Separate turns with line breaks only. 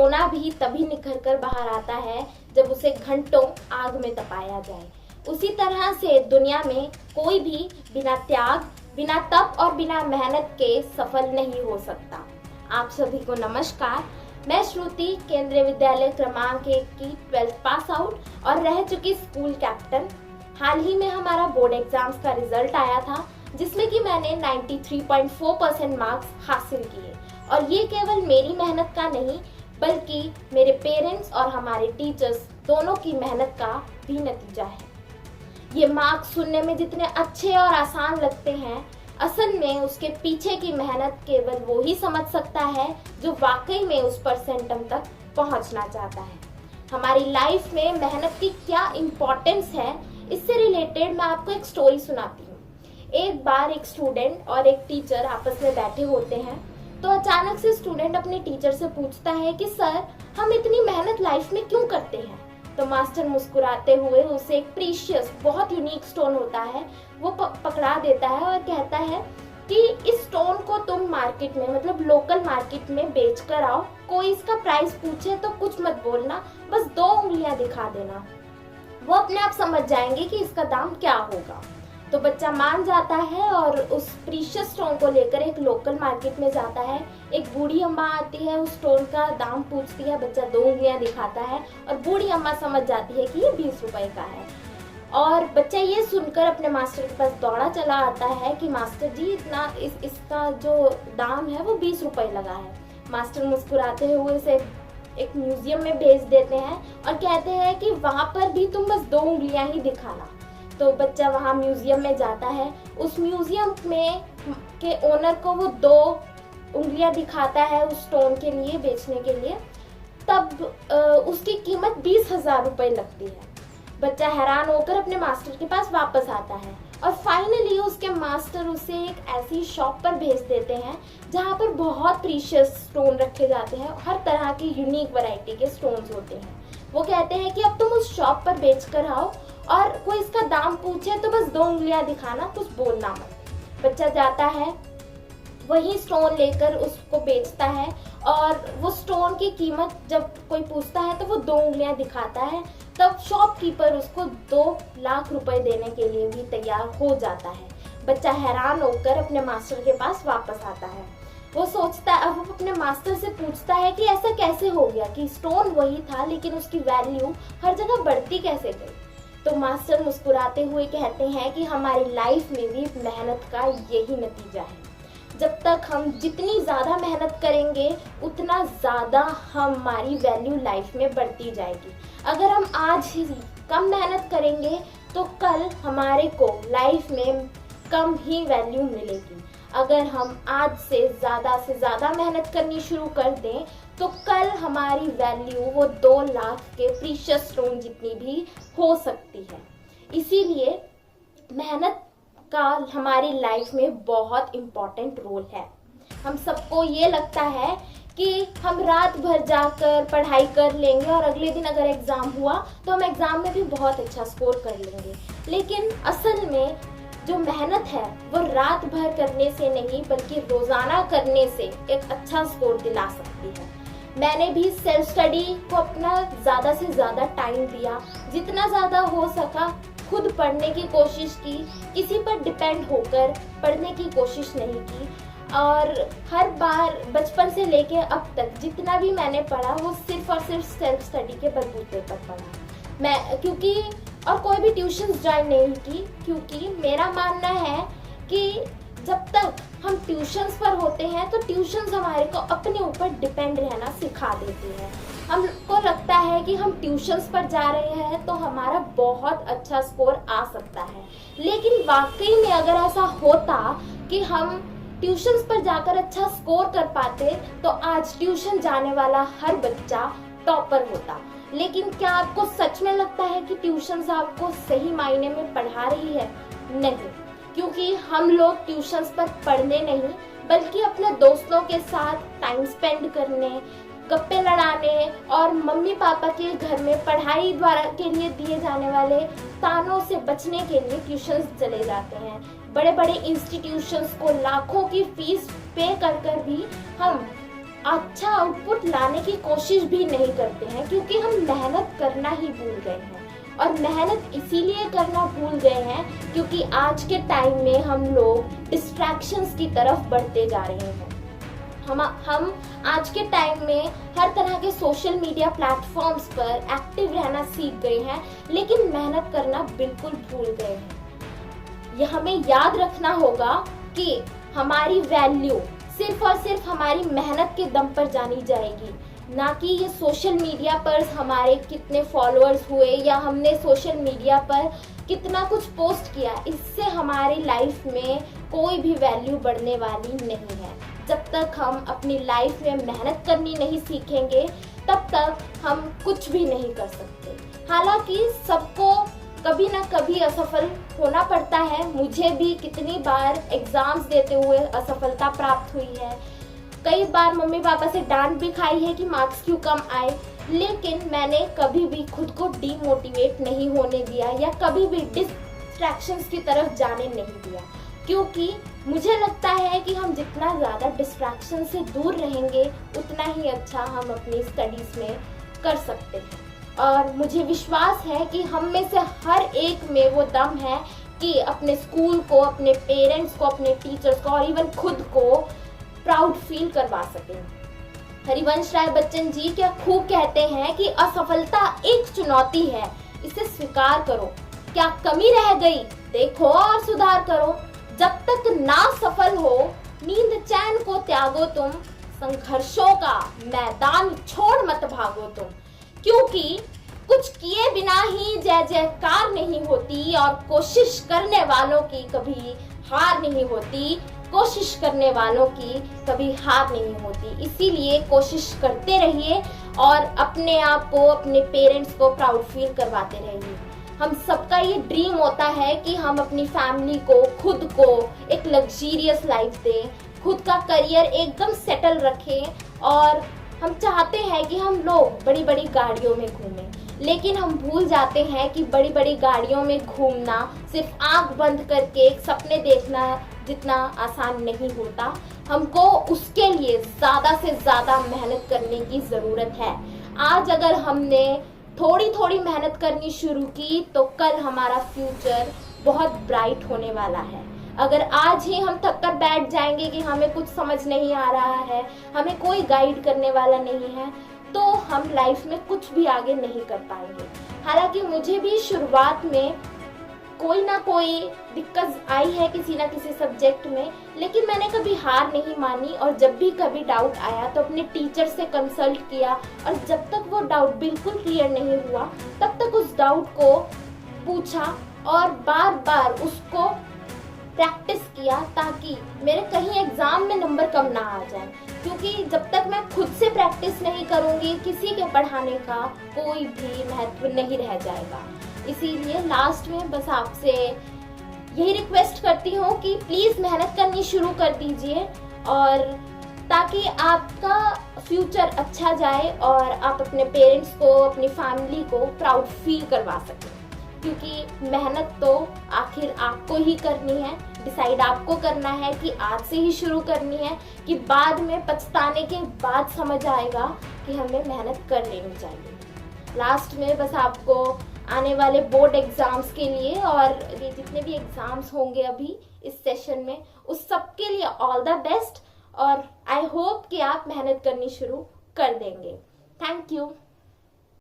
सोना भी तभी निखर कर बाहर आता है जब उसे घंटों आग में तपाया जाए। उसी तरह से दुनिया में कोई भी बिना त्याग, बिना तप और बिना मेहनत के सफल नहीं हो सकता। आप सभी को नमस्कार। मैं श्रुति केंद्रीय विद्यालय क्रमांक 1 की 12th पास आउट और रह चुकी स्कूल कैप्टन। हाल ही में हमारा बोर्ड एग्जाम्स का रिजल्ट आया था, जिसमें कि मैंने 93.4% मार्क्स हासिल किए। और ये केवल मेरी मेहनत का नहीं, बल्कि मेरे पेरेंट्स और हमारे टीचर्स दोनों की मेहनत का भी नतीजा है। ये मार्क्स सुनने में जितने अच्छे और आसान लगते हैं, असल में उसके पीछे की मेहनत केवल वो ही समझ सकता है जो वाकई में उस परसेंटम तक पहुंचना चाहता है। हमारी लाइफ में मेहनत की क्या इम्पोर्टेंस है, इससे रिलेटेड मैं आपको एक स्टोरी सुनाती हूँ। एक बार एक स्टूडेंट और एक टीचर आपस में बैठे होते हैं, तो अचानक से स्टूडेंट अपने टीचर से पूछता है कि सर, हम इतनी मेहनत लाइफ में क्यों करते हैं? तो मास्टर मुस्कुराते हुए उसे एक प्रीशियस, बहुत यूनिक स्टोन होता है, वो पकड़ा देता है और कहता है कि इस स्टोन को तुम मार्केट में, मतलब लोकल मार्केट में बेच कर आओ। कोई इसका प्राइस पूछे तो कुछ मत बोलना, बस 2 उंगलियां दिखा देना। वो अपने आप समझ जाएंगे कि इसका दाम क्या होगा। तो बच्चा मान जाता है और उस प्रीशियस स्टोन को लेकर एक लोकल मार्केट में जाता है। एक बूढ़ी अम्मा आती है, उस स्टोन का दाम पूछती है, बच्चा 2 उंगलियां दिखाता है और बूढ़ी अम्मा समझ जाती है कि ये 20 रुपए का है। और बच्चा ये सुनकर अपने मास्टर के पास दौड़ा चला आता है कि मास्टर जी, इसका जो दाम है वो 20 रुपए लगा है। मास्टर मुस्कुराते हुए इसे एक म्यूजियम में भेज देते हैं और कहते हैं कि वहां पर भी तुम बस 2 उंगलियां ही दिखाना। तो बच्चा वहाँ म्यूजियम में जाता है। उस म्यूजियम में के ओनर को वो 2 उंगलियां दिखाता है उस स्टोन के लिए, बेचने के लिए। तब उसकी कीमत 20,000 रुपए लगती है। बच्चा हैरान होकर अपने मास्टर के पास वापस आता है और फाइनली उसके मास्टर उसे एक ऐसी शॉप पर भेज देते हैं जहाँ पर बहुत प्रीशियस स्टोन रखे जाते हैं। हर तरह की यूनिक वैरायटी के स्टोन्स होते हैं। वो कहते हैं कि अब तुम उस शॉप पर बेच कर आओ और कोई इसका दाम पूछे तो बस 2 उंगलियां दिखाना, कुछ बोलना मत। बच्चा जाता है, वही स्टोन लेकर उसको बेचता है और वो स्टोन की कीमत जब कोई पूछता है तो वो 2 उंगलियां दिखाता है। तब शॉपकीपर उसको 2 लाख रुपए देने के लिए भी तैयार हो जाता है। बच्चा हैरान होकर अपने मास्टर के पास वापस आता है। वो सोचता है, अब वो अपने मास्टर से पूछता है कि ऐसा कैसे हो गया कि स्टोन वही था लेकिन उसकी वैल्यू हर जगह बढ़ती कैसे गई। तो मास्टर मुस्कुराते हुए कहते हैं कि हमारी लाइफ में भी मेहनत का यही नतीजा है। जब तक हम जितनी ज़्यादा मेहनत करेंगे, उतना ज़्यादा हमारी वैल्यू लाइफ में बढ़ती जाएगी। अगर हम आज ही कम मेहनत करेंगे तो कल हमारे को लाइफ में कम ही वैल्यू मिलेगी। अगर हम आज से ज़्यादा मेहनत करनी शुरू कर दें तो कल हमारी वैल्यू वो 2 लाख के प्रीशियस स्टोन जितनी भी हो सकती है। इसीलिए मेहनत का हमारी लाइफ में बहुत इम्पोर्टेंट रोल है। हम सबको ये लगता है कि हम रात भर जाकर पढ़ाई कर लेंगे और अगले दिन अगर एग्ज़ाम हुआ तो हम एग्ज़ाम में भी बहुत अच्छा स्कोर कर लेंगे, लेकिन असल में जो मेहनत है वो रात भर करने से नहीं, बल्कि रोजाना करने से एक अच्छा स्कोर दिला सकती है। मैंने भी सेल्फ स्टडी को अपना ज़्यादा से ज़्यादा टाइम दिया, जितना ज़्यादा हो सका खुद पढ़ने की कोशिश की, किसी पर डिपेंड होकर पढ़ने की कोशिश नहीं की। और हर बार बचपन से लेके अब तक जितना भी मैंने पढ़ा वो सिर्फ और सिर्फ सेल्फ स्टडी के बलबूते पर पढ़ा। मैं और कोई भी ट्यूशन ज्वाइन नहीं की, क्योंकि मेरा मानना है कि जब तक हम ट्यूशन्स पर होते हैं तो ट्यूशन्स हमारे को अपने ऊपर डिपेंड रहना सिखा देती है। हमको लगता है कि हम ट्यूशन्स पर जा रहे हैं तो हमारा बहुत अच्छा स्कोर आ सकता है, लेकिन वाकई में अगर ऐसा होता कि हम ट्यूशन्स पर जाकर अच्छा स्कोर कर पाते तो आज ट्यूशन जाने वाला हर बच्चा टॉपर होता। लेकिन क्या आपको सच में लगता है कि ट्यूशन्स आपको सही मायने में पढ़ा रही है? नहीं, क्योंकि हम लोग ट्यूशन्स पर पढ़ने नहीं, बल्कि अपने दोस्तों के साथ टाइम स्पेंड करने, गप्पे लड़ाने और मम्मी पापा के घर में पढ़ाई द्वारा के लिए दिए जाने वाले तानों से बचने के लिए ट्यूशन्स चले जाते हैं। बड़े बड़े इंस्टीट्यूशंस को लाखों की फीस पे कर भी हम अच्छा आउटपुट लाने की कोशिश भी नहीं करते हैं, क्योंकि हम मेहनत करना ही भूल गए हैं। और मेहनत इसीलिए करना भूल गए हैं क्योंकि आज के टाइम में हम लोग डिस्ट्रैक्शंस की तरफ बढ़ते जा रहे हैं। हम आज के टाइम में हर तरह के सोशल मीडिया प्लेटफॉर्म्स पर एक्टिव रहना सीख गए हैं, लेकिन मेहनत करना बिल्कुल भूल गए हैं। यह हमें याद रखना होगा कि हमारी वैल्यू सिर्फ और सिर्फ हमारी मेहनत के दम पर जानी जाएगी, ना कि ये सोशल मीडिया पर हमारे कितने फॉलोअर्स हुए या हमने सोशल मीडिया पर कितना कुछ पोस्ट किया। इससे हमारी लाइफ में कोई भी वैल्यू बढ़ने वाली नहीं है। जब तक हम अपनी लाइफ में मेहनत करनी नहीं सीखेंगे तब तक हम कुछ भी नहीं कर सकते। हालांकि सबको कभी ना कभी असफल होना पड़ता है। मुझे भी कितनी बार एग्जाम्स देते हुए असफलता प्राप्त हुई है। कई बार मम्मी पापा से डांट भी खाई है कि मार्क्स क्यों कम आए, लेकिन मैंने कभी भी खुद को डीमोटिवेट नहीं होने दिया या कभी भी डिस्ट्रैक्शंस की तरफ जाने नहीं दिया, क्योंकि मुझे लगता है कि हम जितना ज़्यादा डिस्ट्रैक्शन से दूर रहेंगे उतना ही अच्छा हम अपनी स्टडीज़ में कर सकते हैं। और मुझे विश्वास है कि हम में से हर एक में वो दम है कि अपने स्कूल को, अपने पेरेंट्स को, अपने टीचर्स को और इवन खुद को प्राउड फील करवा सकें। हरिवंश राय बच्चन जी क्या खूब कहते हैं कि असफलता एक चुनौती है, इसे स्वीकार करो। क्या कमी रह गई देखो और सुधार करो। जब तक ना सफल हो नींद चैन को त्यागो तुम, संघर्षों का मैदान छोड़ मत भागो तुम। क्योंकि कुछ किए बिना ही जय जयकार नहीं होती और कोशिश करने वालों की कभी हार नहीं होती। कोशिश करने वालों की कभी हार नहीं होती। इसीलिए कोशिश करते रहिए और अपने आप को, अपने पेरेंट्स को प्राउड फील करवाते रहिए। हम सबका ये ड्रीम होता है कि हम अपनी फैमिली को, खुद को एक लग्जरियस लाइफ दें, खुद का करियर एकदम सेटल रखें। और हम चाहते हैं कि हम लोग बड़ी बड़ी गाड़ियों में घूमें, लेकिन हम भूल जाते हैं कि बड़ी बड़ी गाड़ियों में घूमना सिर्फ आंख बंद करके एक सपने देखना जितना आसान नहीं होता। हमको उसके लिए ज़्यादा से ज़्यादा मेहनत करने की ज़रूरत है। आज अगर हमने थोड़ी थोड़ी मेहनत करनी शुरू की तो कल हमारा फ्यूचर बहुत ब्राइट होने वाला है। अगर आज ही हम थक कर बैठ जाएंगे कि हमें कुछ समझ नहीं आ रहा है, हमें कोई गाइड करने वाला नहीं है, तो हम लाइफ में कुछ भी आगे नहीं कर पाएंगे। हालांकि मुझे भी शुरुआत में कोई ना कोई दिक्कत आई है किसी ना किसी सब्जेक्ट में, लेकिन मैंने कभी हार नहीं मानी और जब भी कभी डाउट आया तो अपने टीचर से कंसल्ट किया और जब तक वो डाउट बिल्कुल क्लियर नहीं हुआ तब तक उस डाउट को पूछा और बार बार उसको प्रैक्टिस किया ताकि मेरे कहीं एग्जाम में नंबर कम ना आ जाए। क्योंकि जब तक मैं खुद से प्रैक्टिस नहीं करूंगी किसी के पढ़ाने का कोई भी महत्व नहीं रह जाएगा। इसीलिए लास्ट में बस आपसे यही रिक्वेस्ट करती हूँ कि प्लीज़ मेहनत करनी शुरू कर दीजिए और ताकि आपका फ्यूचर अच्छा जाए और आप अपने पेरेंट्स को, अपनी फैमिली को प्राउड फील करवा सकें। क्योंकि मेहनत तो आखिर आपको ही करनी है, डिसाइड आपको करना है कि आज से ही शुरू करनी है कि बाद में पछताने के बाद समझ आएगा कि हमें मेहनत कर लेनी चाहिए। लास्ट में बस आपको आने वाले बोर्ड एग्ज़ाम्स के लिए और ये जितने भी एग्ज़ाम्स होंगे अभी इस सेशन में उस सब के लिए ऑल द बेस्ट और आई होप कि आप मेहनत करनी शुरू कर देंगे। Thank you.